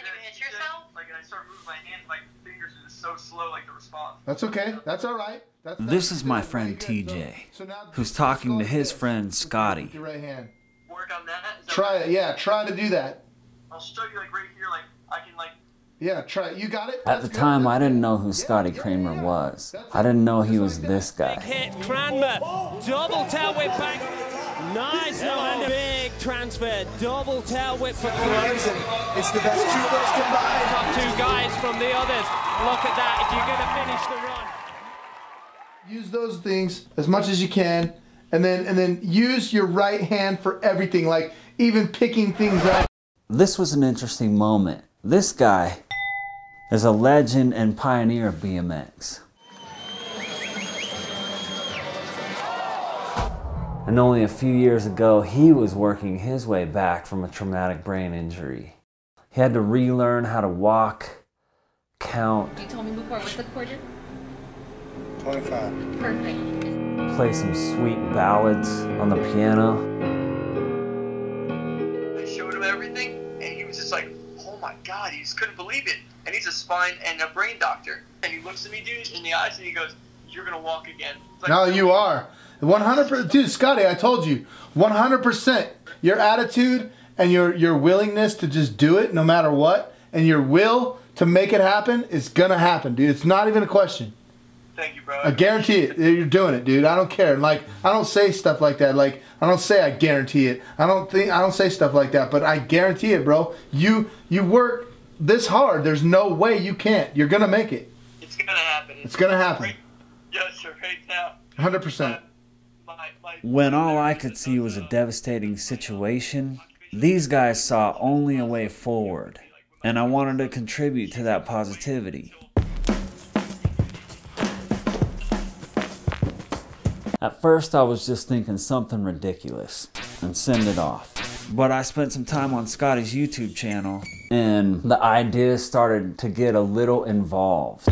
Can you hit yourself? Like, and I start moving my hands, my fingers are just so slow, like the response. That's okay. That's all right. This is my friend TJ, who's talking to his friend Scotty. With your right hand. Work on that? Try it. Yeah, try to do that. I'll show you, like, right here, like, I can, like... Yeah, try it. You got it? At the time, I didn't know who Scotty Cranmer was. I didn't know he was this guy. Big hit, Cranmer, double tail whip back. Nice, no big transfer, double tail whip for Cranmer. It's the best two of those combined. Top two guys from the others. Look at that, if you're gonna finish the run. Use those things as much as you can, and then use your right hand for everything, like even picking things up. This was an interesting moment. This guy is a legend and pioneer of BMX. And only a few years ago, he was working his way back from a traumatic brain injury. He had to relearn how to walk, count. You told me before, what's the quarter? 25. Perfect. Play some sweet ballads on the piano. I showed him everything, and he was just like, oh my God, he just couldn't believe it. And he's a spine and a brain doctor. And he looks at me, dude, in the eyes, and he goes, you're gonna walk again. Like, No, you are. 100%. Dude, Scotty, I told you. 100%. Your attitude and your willingness to just do it no matter what, and your will to make it happen is gonna happen, dude. It's not even a question. Thank you, bro. I guarantee it. You're doing it, dude. I don't care. Like, I don't say stuff like that. Like, I don't say I guarantee it. I don't say stuff like that, but I guarantee it, bro. You work this hard. There's no way you can't. You're gonna make it. It's gonna happen. It's gonna happen. Right, yes, sir. Right now. 100%. When all I could see was a devastating situation, these guys saw only a way forward, and I wanted to contribute to that positivity. At first, I was just thinking something ridiculous and send it off. But I spent some time on Scotty's YouTube channel, and the ideas started to get a little involved.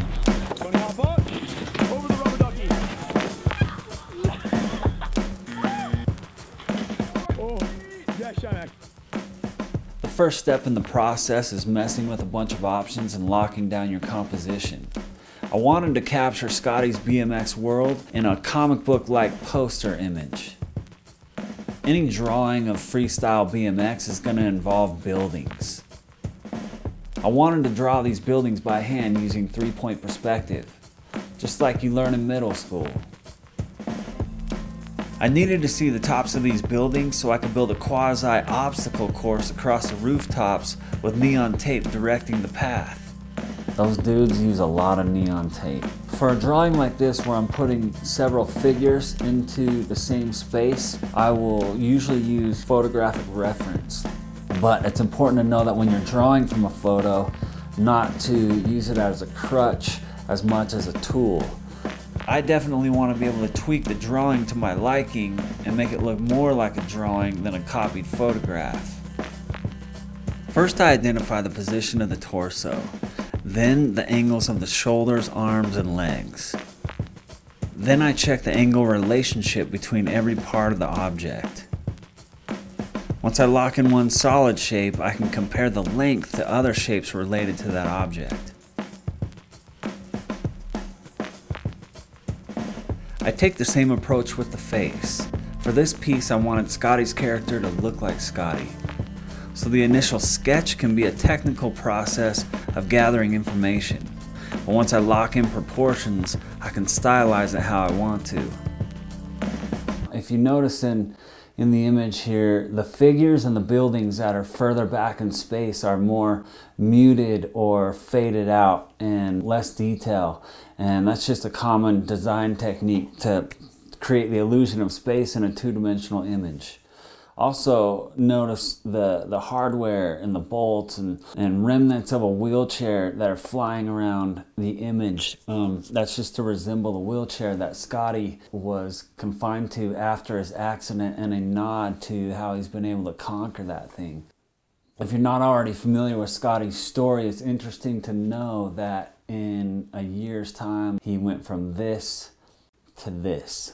The first step in the process is messing with a bunch of options and locking down your composition. I wanted to capture Scotty's BMX world in a comic book-like poster image. Any drawing of freestyle BMX is going to involve buildings. I wanted to draw these buildings by hand using three-point perspective, just like you learn in middle school. I needed to see the tops of these buildings so I could build a quasi-obstacle course across the rooftops with neon tape directing the path. Those dudes use a lot of neon tape. For a drawing like this where I'm putting several figures into the same space, I will usually use photographic reference. But it's important to know that when you're drawing from a photo, not to use it as a crutch as much as a tool. I definitely want to be able to tweak the drawing to my liking and make it look more like a drawing than a copied photograph. First, I identify the position of the torso, then the angles of the shoulders, arms, and legs. Then I check the angle relationship between every part of the object. Once I lock in one solid shape, I can compare the length to other shapes related to that object. I take the same approach with the face. For this piece, I wanted Scotty's character to look like Scotty. So the initial sketch can be a technical process of gathering information. But once I lock in proportions, I can stylize it how I want to. If you notice in the image here, the figures and the buildings that are further back in space are more muted or faded out and less detail. And that's just a common design technique to create the illusion of space in a two-dimensional image. Also notice the hardware and the bolts and remnants of a wheelchair that are flying around the image. That's just to resemble the wheelchair that Scotty was confined to after his accident, and a nod to how he's been able to conquer that thing. If you're not already familiar with Scotty's story, it's interesting to know that in a year's time, he went from this to this.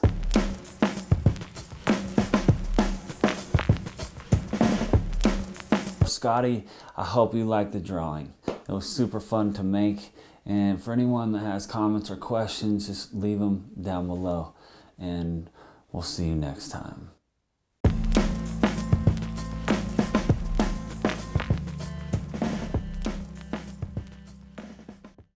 Scotty, I hope you liked the drawing. It was super fun to make. And for anyone that has comments or questions, just leave them down below. And we'll see you next time.